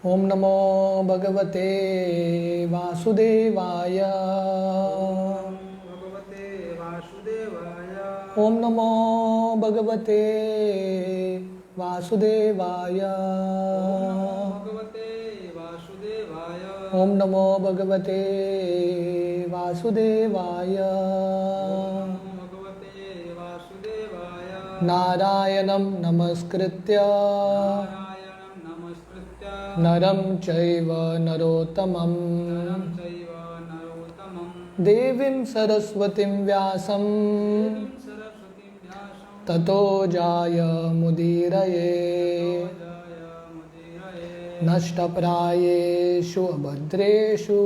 ओम नमो भगवते वासुदेवाय। भगवते वासुदेवाय। ओम नमो भगवते वासुदेवाय। भगवते वासुदेवाय। ओम नमो भगवते वासुदेवाय। भगवते वासुदेवाय। नारायणं नमस्कृत्य नारायणं नमस्कृत्य नरं चैव नरोत्तमं नरं चैव नरोत्तमं देवीं सरस्वतीं व्यासं सरस्वतीं व्यासं ततो जायमुदीरये। मुदीरये। नष्टप्रायेषु अभद्रेषु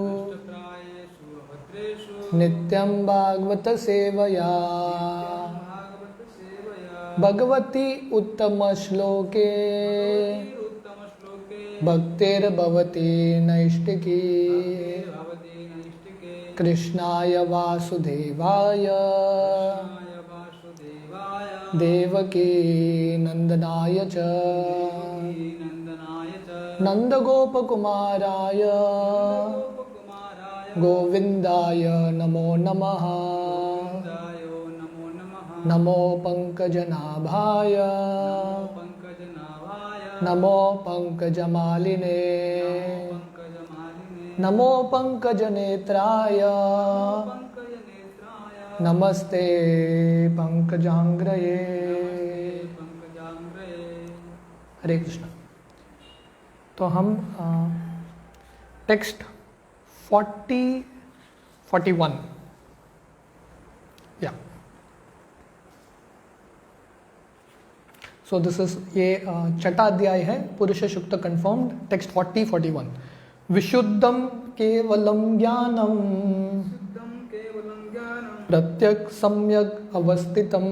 नष्टप्रायेषु भद्रेषु नित्यं भागवतसेवया भागवतसेवया भगवती उत्तमश्लोके उत्तमश्लोके भक्तिर्भवति नैष्टिकी। भवति नैष्टिके कृष्णाय वासुदेवाय वासुदेवाय देवकी नन्दनाय च नन्दनाय च नन्दगोपकुमाराय कुमाराय गोविन्दाय नमो नमः। नमो नमः। नमो पङ्कजनाभाय पङ्कजनाभाय नमो पङ्कजमालिने पङ्कजमालिने नमो पङ्कजनेत्राय पङ्कजनेत्राय नमस्ते पङ्कजाङ्ग्रये। पङ्कजाङ्ग्रये। हरे कृष्ण। तो हम टेक्स्ट 41 या सो दिस इज ये छठा अध्याय है पुरुष सूक्त कंफर्म्ड। टेक्स्ट 40-41 विशुद्धम केवलम ज्ञानम शुद्धं केवलं ज्ञानं प्रत्यक् सम्यक् अवस्थितम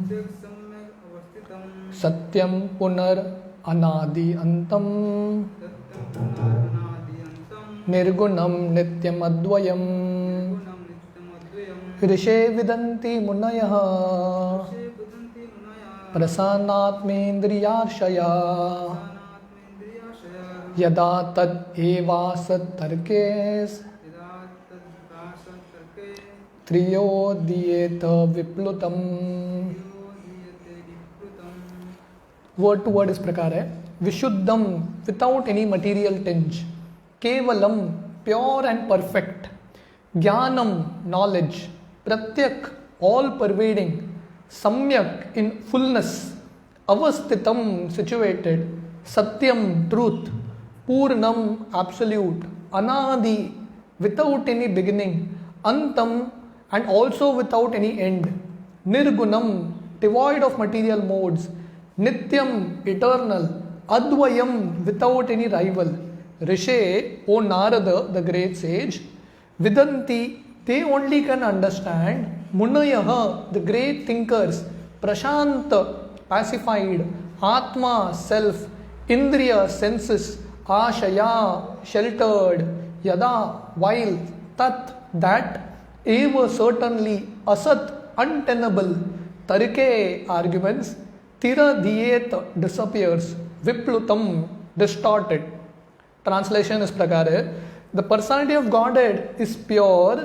सम्यक् अवस्थितं सत्यम पुनर अनादि अंतम सत्यं निर्गुणम नित्यम अद्वयम गुणं नित्यमद्वयं ऋषे विदन्ति मुनयः वदन्ति मुनयः प्रसन्नात्मेन्द्रियार्षया अनात्मेन्द्रियाशया यदा तद् एवासत्तर्के यदा तद्भासतर्के त्रियोदीयेत विप्लुतम्। दीयते विकृतं वर्ड टू वर्ड इस प्रकार है। विशुद्धम विदाउट एनी मटीरियल टिंज, केवलम प्योर एंड परफेक्ट, ज्ञानम नॉलेज, प्रत्यक ऑल परवेडिंग, सम्यक इन फुलनेस, अवस्थितम सिचुएटेड, सत्यम ट्रूथ, पूर्णम एब्सोल्यूट, अनादि विदाउट एनी बिगिनिंग, अंतम end also without any end, निर्गुणम डिवॉइड ऑफ मटीरियल मोड्स, नित्यम eternal, advayam without any rival. Rishe, O Narada, the great sage, vidanti, they only can understand. Munayaha, the great thinkers, prashanta, pacified, atma, self, indriya, senses, ashaya, sheltered, yada, while, tat, that, eva, certainly, asat, untenable, tarike, arguments, tira diyet, disappears, विप्लुतम distorted. Translation इस प्रकार है। The personality of Godhead is pure,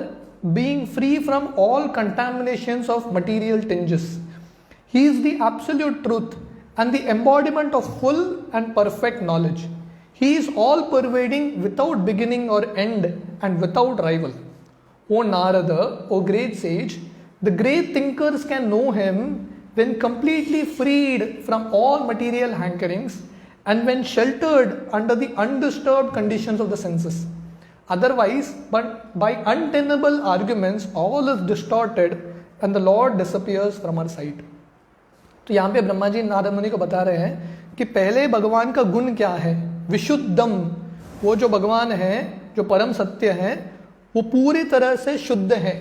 being free from all contaminations of material tinges. He is the absolute truth and the embodiment of full and perfect knowledge. He is all pervading without beginning और end and without rival. O Narada, O great sage, the great thinkers can know him when completely freed from all material hankerings and when sheltered under the undisturbed conditions of the senses. Otherwise, but by untenable arguments, all is distorted and the Lord disappears from our sight. तो यहाँ पे ब्रह्मा जी नारद मुनि को बता रहे हैं कि पहले भगवान का गुण क्या है। विशुद्धम, वो जो भगवान है, जो परम सत्य है, वो पूरी तरह से शुद्ध है,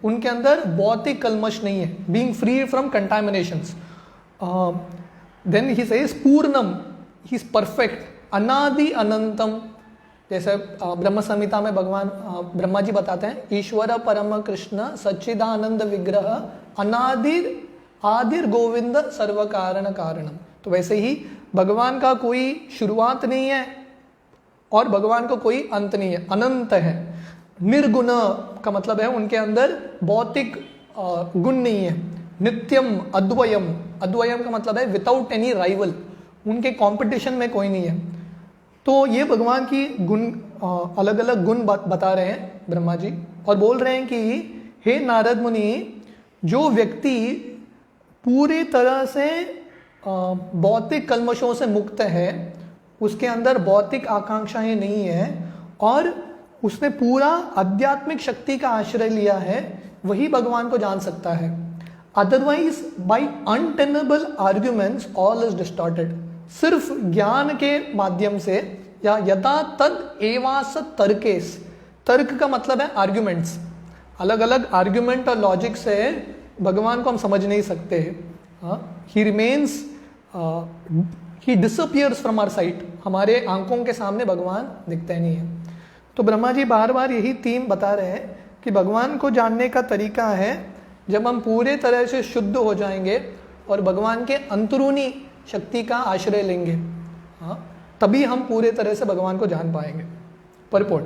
उनके अंदर भौतिक कलमश नहीं है, being free from contaminations. Then he says पूर्णम, ही इज परफेक्ट, अनादि अनंतम। जैसे ब्रह्म संहिता में भगवान ब्रह्मा जी बताते हैं, ईश्वर परम कृष्ण सच्चिदानंद विग्रह अनादिर आदिर गोविंद सर्व कारण कारणम। तो वैसे ही भगवान का कोई शुरुआत नहीं है, और भगवान को कोई अंत नहीं है, अनंत है। निर्गुण का मतलब है उनके अंदर भौतिक गुण नहीं है। नित्यम अद्वयम, अद्वयम का मतलब है विदाउट एनी राइवल, उनके कंपटीशन में कोई नहीं है। तो ये भगवान की गुण अलग अलग गुण बता रहे हैं ब्रह्मा जी, और बोल रहे हैं कि हे नारद मुनि, जो व्यक्ति पूरी तरह से भौतिक कल्मशों से मुक्त है, उसके अंदर भौतिक आकांक्षाएं नहीं है और उसने पूरा आध्यात्मिक शक्ति का आश्रय लिया है, वही भगवान को जान सकता है। Otherwise by untenable arguments all is distorted. सिर्फ ज्ञान के माध्यम से या यथा तद एवास तर्केस, तर्क का मतलब है आर्ग्यूमेंट्स, अलग अलग आर्ग्यूमेंट और लॉजिक से भगवान को हम समझ नहीं सकते। He remains, he disappears from our sight, हमारे आंखों के सामने भगवान दिखते नहीं है। तो ब्रह्मा जी बार बार यही थीम बता रहे हैं कि भगवान को जानने का तरीका है जब हम पूरे तरह से शुद्ध हो जाएंगे और भगवान के अंतरूनी शक्ति का आश्रय लेंगे, तभी हम पूरे तरह से भगवान को जान पाएंगे। Purport,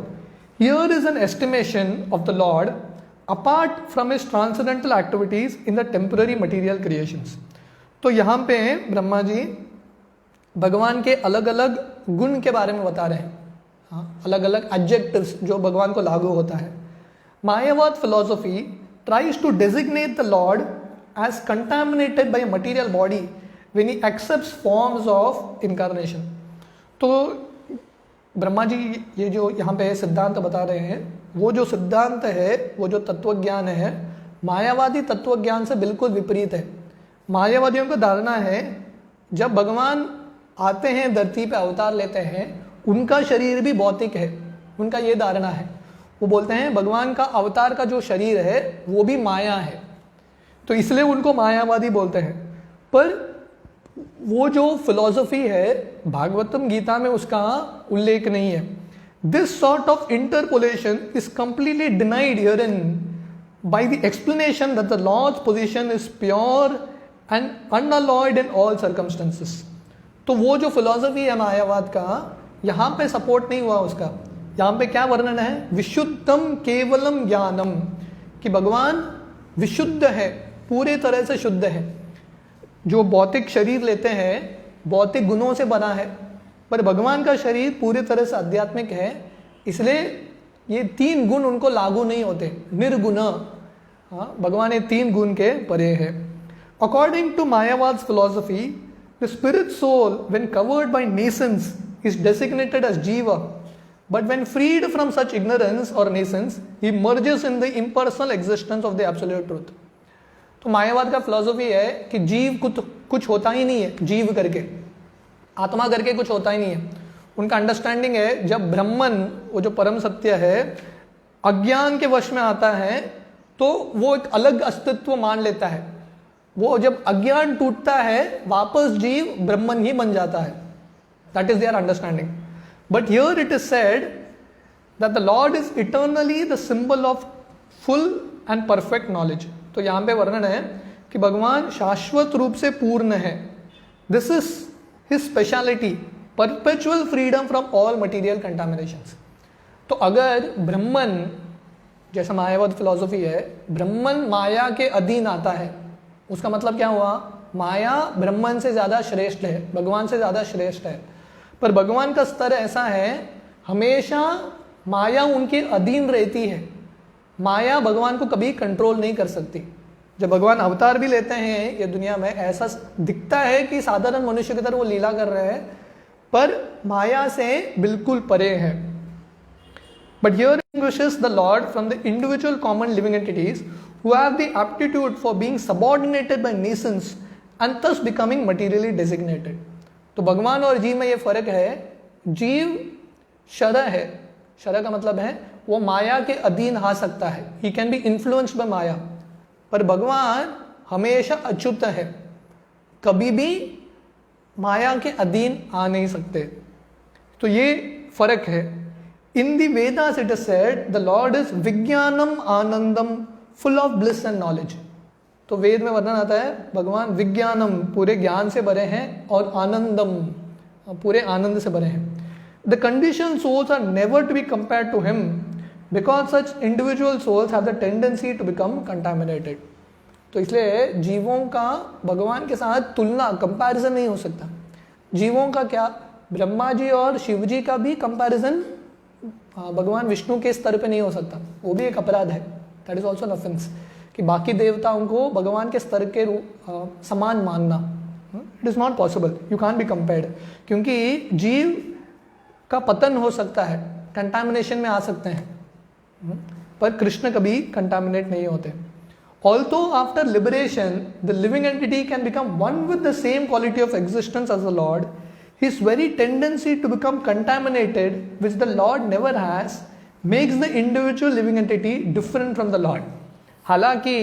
here is an estimation of the Lord apart from his transcendental activities in the temporary material creations. तो यहाँ पे ब्रह्मा जी भगवान के अलग अलग गुण के बारे में बता रहे हैं, अलग अलग एडजेक्टिव्स जो भगवान को लागू होता है। Mayavada philosophy tries to designate the lord as contaminated by material body when he accepts forms of incarnation. तो ब्रह्मा जी ये जो यहाँ पे सिद्धांत बता रहे हैं, वो जो सिद्धांत है, वो जो तत्वज्ञान है, मायावादी तत्वज्ञान से बिल्कुल विपरीत है। मायावादियों का धारणा है जब भगवान आते हैं धरती पे अवतार लेते हैं, उनका शरीर भी भौतिक है, उनका ये धारणा है। वो बोलते हैं भगवान का अवतार का जो शरीर है वो भी माया है, तो इसलिए उनको मायावादी बोलते हैं। पर वो जो फिलॉसफी है भागवतम गीता में उसका उल्लेख नहीं है। This sort of interpolation is completely denied herein by the explanation that the lord's position is pure and unalloyed in all circumstances. तो वो जो फिलॉसफी है मायावाद का, यहाँ पे सपोर्ट नहीं हुआ उसका। यहाँ पे क्या वर्णन है? विशुद्धम केवलम ज्ञानम, कि भगवान विशुद्ध है, पूरे तरह से शुद्ध है। जो भौतिक शरीर लेते हैं भौतिक गुणों से बना है, पर भगवान का शरीर पूरी तरह से आध्यात्मिक है, इसलिए ये 3 गुण उनको लागू नहीं होते, निर्गुण। भगवान ये 3 गुण के परे है। According to Mayavada's philosophy, the spirit soul when covered by nescience is designated as jiva, but when freed from such ignorance or nascence, he merges in the impersonal existence of the absolute truth. तो मायावाद का philosophy है कि जीव कुछ होता ही नहीं है, जीव करके, आत्मा करके कुछ होता ही नहीं है। उनका अंडरस्टैंडिंग है जब ब्रह्मन, वो जो परम सत्य है, अज्ञान के वश में आता है तो वो एक अलग अस्तित्व मान लेता है। वो जब अज्ञान टूटता है वापस जीव ब्रह्मन ही बन जाता है। That is their understanding. But here it is said that the Lord is eternally the symbol of full and perfect knowledge. तो यहाँ पे वर्णन है कि भगवान शाश्वत रूप से पूर्ण है। This is his speciality, perpetual freedom from all material contaminations. तो अगर ब्रह्मन, जैसा मायावाद फिलॉसफी है, ब्रह्मन माया के अधीन आता है, उसका मतलब क्या हुआ? माया ब्रह्मन से ज़्यादा श्रेष्ठ है, भगवान से ज़्यादा श्रेष्ठ है। पर भगवान का स्तर ऐसा है, हमेशा माया उनके अधीन रहती है, माया भगवान को कभी कंट्रोल नहीं कर सकती। जब भगवान अवतार भी लेते हैं ये दुनिया में, ऐसा दिखता है कि साधारण मनुष्य की तरह वो लीला कर रहे हैं, पर माया से बिल्कुल परे है। But here distinguishes the Lord from the individual common living entities who have the aptitude for being subordinated by nations and thus becoming materially designated. तो भगवान और जीव में ये फर्क है, जीव शरह है, शरह का मतलब है वो माया के अधीन आ सकता है, he can be influenced by maya, पर भगवान हमेशा अच्युत है, कभी भी माया के अधीन आ नहीं सकते। तो ये फर्क है। In the Vedas it is said the lord is विज्ञानम आनंदम full of bliss and knowledge. तो वेद में वर्णन आता है भगवान विज्ञानम, पूरे ज्ञान से भरे हैं, और आनंदम, पूरे आनंद से भरे हैं। The condition souls are never to be compared to him because such individual souls have the tendency to become contaminated. तो इसलिए जीवों का भगवान के साथ तुलना, कंपैरिजन नहीं हो सकता। जीवों का क्या, ब्रह्मा जी और शिव जी का भी कंपैरिजन भगवान विष्णु के स्तर पे नहीं हो सकता, वो भी एक अपराध है। That is also an offence कि बाकी देवताओं को भगवान के स्तर के समान मानना, it is not possible, you can be compared. क्योंकि जीव का पतन हो सकता है, कंटामिनेशन में आ सकते हैं, पर कृष्ण कभी कंटामिनेट नहीं होते। Although after liberation the living entity can become one with the same quality of existence as the Lord, his very tendency to become contaminated, which the Lord never has, makes the individual living entity different from the Lord. हालांकि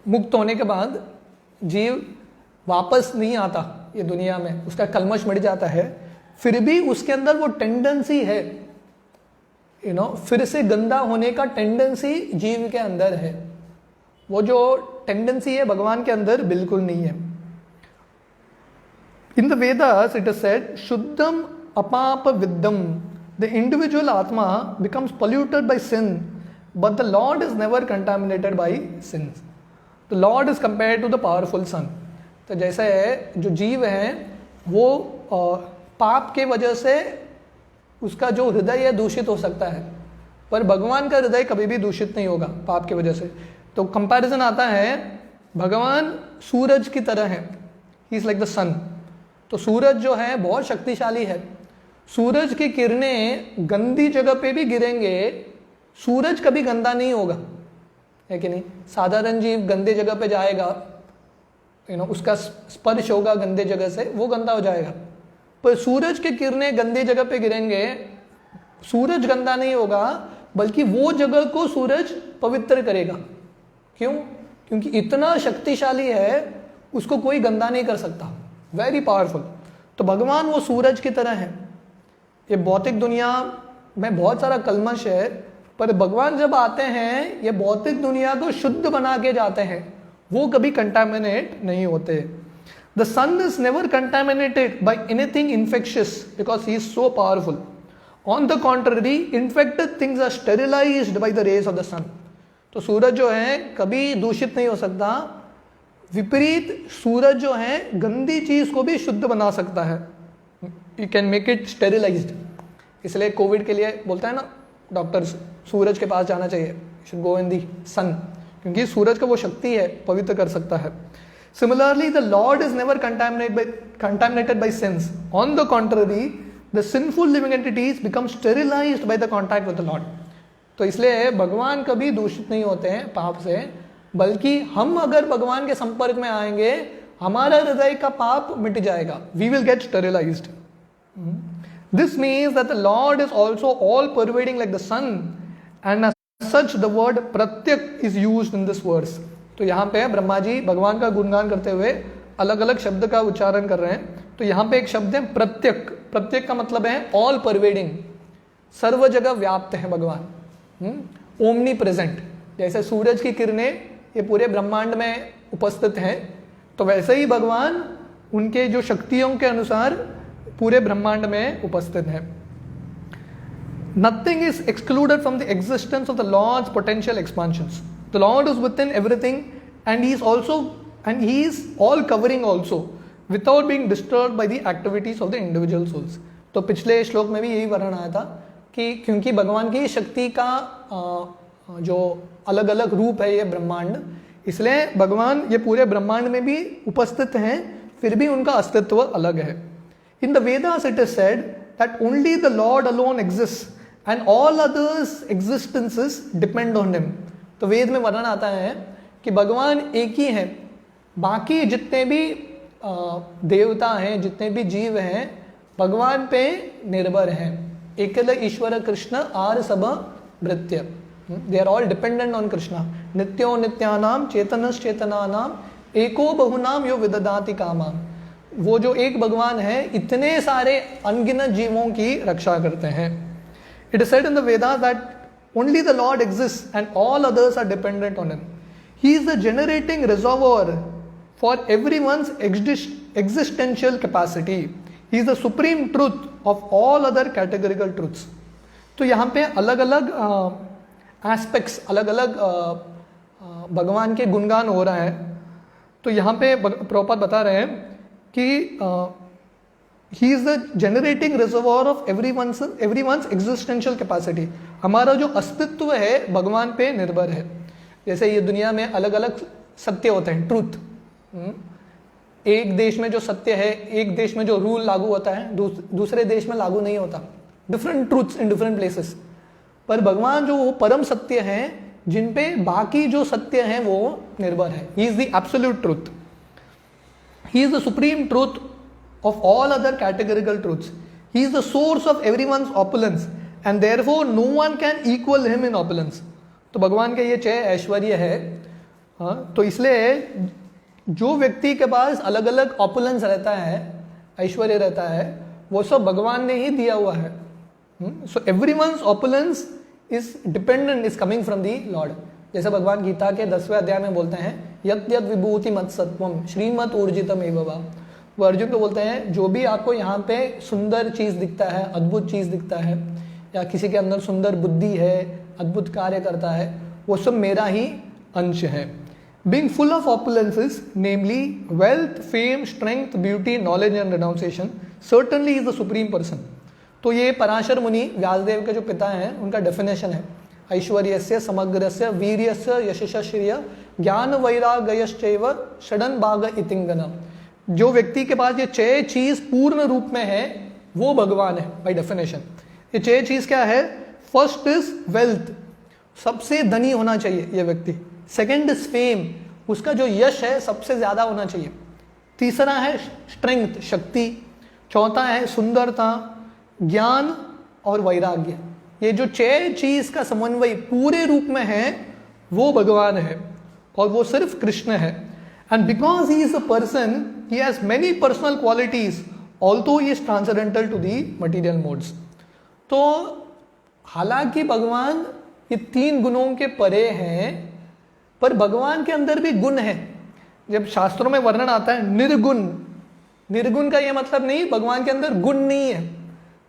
मुक्त होने के बाद जीव वापस नहीं आता ये दुनिया में, उसका कलमश मिट जाता है, फिर भी उसके अंदर वो टेंडेंसी है, फिर से गंदा होने का टेंडेंसी जीव के अंदर है। वो जो टेंडेंसी है भगवान के अंदर बिल्कुल नहीं है। In the Vedas it is said शुद्धम अपाप विद्दम, the individual atma becomes polluted by sin but the lord is never contaminated by sin. The lord is compared to the powerful sun. तो जैसे जो जीव है वो पाप के वजह से उसका जो हृदय है दूषित हो सकता है, पर भगवान का हृदय कभी भी दूषित नहीं होगा पाप की वजह से। तो कंपैरिजन आता है, भगवान सूरज की तरह है, ही इज लाइक द सन। तो सूरज जो है बहुत शक्तिशाली है, सूरज की किरणें गंदी जगह पे भी गिरेंगे, सूरज कभी गंदा नहीं होगा, है कि नहीं। साधारण जीव गंदे जगह पे जाएगा, उसका स्पर्श होगा गंदे जगह से, वो गंदा हो जाएगा। पर सूरज की किरणें गंदी जगह पे गिरेंगे, सूरज गंदा नहीं होगा, बल्कि वो जगह को सूरज पवित्र करेगा। क्यों? क्योंकि इतना शक्तिशाली है, उसको कोई गंदा नहीं कर सकता, वेरी पावरफुल। तो भगवान वो सूरज की तरह है। ये भौतिक दुनिया में बहुत सारा कलमश है, पर भगवान जब आते हैं ये भौतिक दुनिया को शुद्ध बना के जाते हैं, वो कभी कंटामिनेट नहीं होते। The sun is never contaminated by anything infectious because he is so powerful. On the contrary, infected things are sterilized by the rays of the sun. तो सूरज जो है कभी दूषित नहीं हो सकता, विपरीत सूरज जो है गंदी चीज को भी शुद्ध बना सकता है। You can make it sterilized. इसलिए कोविड के लिए बोलता है ना डॉक्टर्स, सूरज के पास जाना चाहिए, should go in the sun, क्योंकि सूरज का वो शक्ति है, पवित्र कर सकता है। Similarly, the Lord is never contaminated by sins. On the contrary, the sinful living entities become sterilized by the contact with the Lord. तो इसलिए भगवान कभी दूषित नहीं होते हैं पाप से, बल्कि हम अगर भगवान के संपर्क में आएंगे, हमारा हृदय का पाप मिट जाएगा, we will get sterilized. This means that the Lord is also all pervading like the sun, and as such the word pratyak is used in this verse. तो यहाँ पे ब्रह्मा जी भगवान का गुणगान करते हुए अलग अलग शब्द का उच्चारण कर रहे हैं। तो यहाँ पे एक शब्द है प्रत्यक। प्रत्यक का मतलब है ऑल परवेडिंग, सर्व जगह व्याप्त है भगवान, ओमनी प्रेजेंट। जैसे सूरज की किरणें ये पूरे ब्रह्मांड में उपस्थित हैं, तो वैसे ही भगवान उनके जो शक्तियों के अनुसार पूरे ब्रह्मांड में उपस्थित है। Nothing is excluded from the existence of the Lord's potential expansions. The Lord is within everything, and He is all covering also, without being disturbed by the activities of the individual souls. तो पिछले श्लोक में भी यही वर्णन आया था कि क्योंकि भगवान की शक्ति का जो अलग अलग रूप है ये ब्रह्मांड, इसलिए भगवान ये पूरे ब्रह्मांड में भी उपस्थित हैं, फिर भी उनका अस्तित्व अलग है। In the Vedas it is said that only the Lord alone exists and all others existences depend on Him. तो वेद में वर्णन आता है कि भगवान एक ही हैं, बाकी जितने भी देवता हैं, जितने भी जीव हैं, भगवान पे निर्भर हैं। एकल ईश्वर कृष्ण आर सब भृत्य, they are all dependent on Krishna. नित्यो नित्यानाम चेतनस चेतनानाम एको बहुनाम यो विददाति कामाम। वो जो एक भगवान है इतने सारे अनगिनत जीवों की रक्षा करते हैं। It is said in the Vedas that only the Lord exists and all others are dependent on Him. He is the generating reservoir for everyone's existential capacity. He is the supreme truth of all other categorical truths. तो यहाँ पे अलग अलग aspects, अलग अलग भगवान के गुणगान हो रहा है। तो यहाँ पे प्रभुपाद बता रहे हैं कि ही is the generating reservoir of everyone's existential capacity. हमारा जो अस्तित्व है भगवान पे निर्भर है। जैसे ये दुनिया में अलग अलग सत्य होते हैं, ट्रूथ। एक देश में जो सत्य है, एक देश में जो रूल लागू होता है, दूसरे देश में लागू नहीं होता। Different truths in different places. पर भगवान जो वो परम सत्य हैं, जिन पे बाकी जो सत्य हैं वो निर्भर है। ही is the absolute truth, he is the supreme truth of all other categorical truths. He is the source of everyone's opulence and therefore no one can equal him in opulence. तो भगवान के ये 6 ऐश्वर्य है। हाँ, तो इसलिए जो व्यक्ति के पास अलग अलग ऑपुलेंस रहता है, ऐश्वर्य रहता है, वो सब भगवान ने ही दिया हुआ है। So everyone's opulence is dependent, is coming from the lord. जैसे भगवान गीता के 10वें अध्याय में बोलते हैं, यत यत विभूति मत सत्वम श्रीमत ऊर्जितम एव वा। वो अर्जुन को बोलते हैं, जो भी आपको यहाँ पे सुंदर चीज दिखता है, अद्भुत चीज दिखता है, या किसी के अंदर सुंदर बुद्धि है, अद्भुत कार्य करता है, वो सब मेरा ही अंश है। Being full of opulences, namely wealth, fame, strength, beauty, knowledge and renunciation, certainly is the supreme person. तो ये पराशर मुनि, व्यासदेव के जो पिता हैं, उनका डेफिनेशन है, ऐश्वर्यस्य, समग्रस्य, वीर्यस्य, यशश्रिय, ज्ञान वैराग्यश्चैव षडन भाग इतिंगना। जो व्यक्ति के पास ये 6 चीज पूर्ण रूप में है, वो भगवान है बाय डेफिनेशन। ये 6 चीज क्या है? फर्स्ट इज वेल्थ, सबसे धनी होना चाहिए ये व्यक्ति। सेकंड इज फेम, उसका जो यश है सबसे ज्यादा होना चाहिए। तीसरा है स्ट्रेंथ, शक्ति। चौथा है सुंदरता, ज्ञान और वैराग्य। ये जो 6 चीज का समन्वय पूरे रूप में है, वो भगवान है, और वो सिर्फ कृष्ण है। And because he is a person, he has many personal qualities, although he is transcendental to the material modes. तो हालांकि भगवान ये 3 गुणों के परे हैं, पर भगवान के अंदर भी गुण है। जब शास्त्रों में वर्णन आता है निर्गुण, निर्गुण का ये मतलब नहीं भगवान के अंदर गुण नहीं है।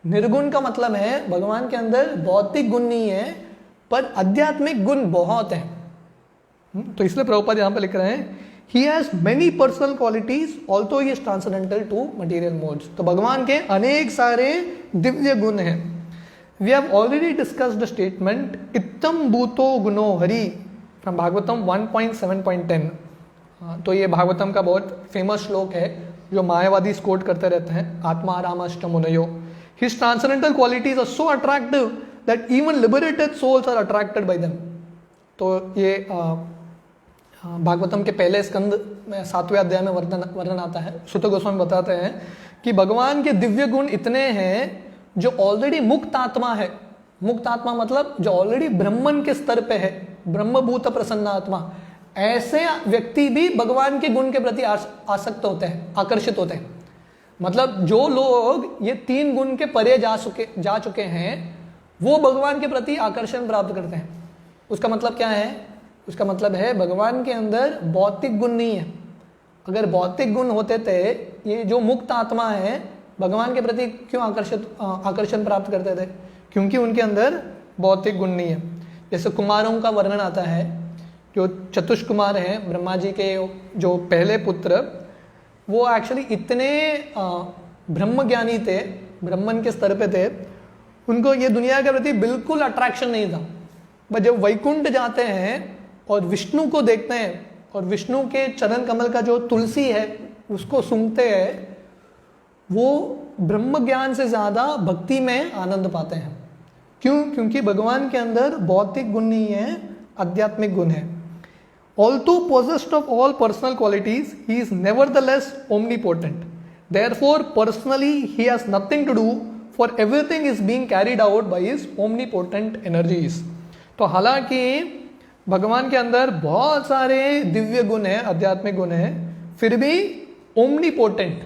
निर्गुण का मतलब है भगवान के अंदर भौतिक गुण नहीं है, पर आध्यात्मिक गुण बहुत है। तो इसलिए प्रभुपाद यहाँ पे लिख रहे हैं, He has many personal qualities, although he is transcendental to material modes. तो भगवान के अनेक सारे दिव्य गुण हैं। We have already discussed the statement इत्तम भूतो गुणो हरि from भागवतम 1.7.10। तो ये भागवतम का बहुत फेमस श्लोक है जो मायावादी कोट करते रहते हैं, आत्मा रामश्च मुनयो। His transcendental qualities are so attractive that even liberated souls are attracted by them। तो ये भागवतम के पहले स्कंद में 7वें अध्याय में वर्णन आता है। सुत गोस्वामी बताते हैं कि भगवान के दिव्य गुण इतने हैं जो ऑलरेडी मुक्त आत्मा है। मुक्त आत्मा मतलब जो ऑलरेडी ब्रह्मन के स्तर पे है, ब्रह्मभूत प्रसन्न आत्मा। ऐसे व्यक्ति भी भगवान के गुण के प्रति आसक्त होते हैं, आकर्षित होते हैं। मतलब जो लोग ये 3 गुण के परे जा चुके हैं, वो भगवान के प्रति आकर्षण प्राप्त करते हैं। उसका मतलब क्या है? उसका मतलब है भगवान के अंदर भौतिक गुण नहीं है। अगर भौतिक गुण होते थे, ये जो मुक्त आत्मा है भगवान के प्रति क्यों आकर्षण प्राप्त करते थे? क्योंकि उनके अंदर भौतिक गुण नहीं है। जैसे कुमारों का वर्णन आता है, जो चतुष कुमार हैं, ब्रह्मा जी के जो पहले पुत्र, वो एक्चुअली इतने ब्रह्म ज्ञानी थे, ब्रह्मन के स्तर पे थे, उनको ये दुनिया के प्रति बिल्कुल अट्रैक्शन नहीं था। बट जब वैकुंठ जाते हैं और विष्णु को देखते हैं और विष्णु के चरण कमल का जो तुलसी है उसको सूंघते हैं, वो ब्रह्म ज्ञान से ज्यादा भक्ति में आनंद पाते हैं। क्यों? क्योंकि भगवान के अंदर भौतिक गुण नहीं है, आध्यात्मिक गुण है। Although possessed of all personal qualities, he is nevertheless omnipotent. Therefore, personally, he has nothing to do, for everything is being carried out by his omnipotent energies. तो हालांकि भगवान के अंदर बहुत सारे दिव्य गुण हैं, आध्यात्मिक गुण हैं, फिर भी ओमनीपोटेंट,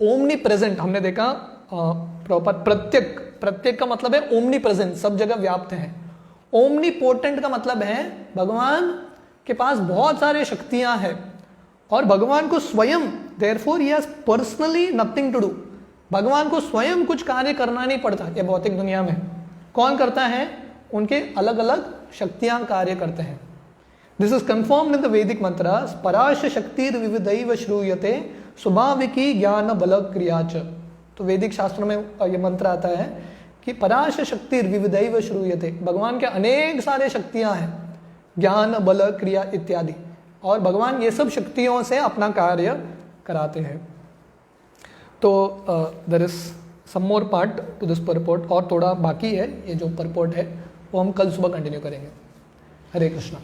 ओमनी प्रेजेंट। हमने देखा प्रत्येक, प्रत्येक का मतलब है ओमनी प्रेजेंट, सब जगह व्याप्त है। ओमनीपोटेंट का मतलब है भगवान के पास बहुत सारे शक्तियां हैं और भगवान को स्वयं, therefore he has personally nothing to do. भगवान को स्वयं कुछ कार्य करना नहीं पड़ता ये भौतिक दुनिया में। कौन करता है? उनके अलग अलग शक्तियां कार्य करते हैं। This is confirmed in the वैदिक मंत्रस, पराश शक्तिर विविधैव श्रूयते स्वाभाविकी ज्ञान बल क्रिया च। तो वैदिक शास्त्रों में ये मंत्र आता है कि पराश शक्तिर विविधैव श्रूयते, भगवान के अनेक सारे शक्तियां हैं, ज्ञान बल क्रिया इत्यादि, और भगवान ये सब शक्तियों से अपना कार्य कराते हैं। तो there is some more part to this purport, और थोड़ा बाकी है। ये जो परपोर्ट है वो हम कल सुबह कंटिन्यू करेंगे। हरे कृष्णा।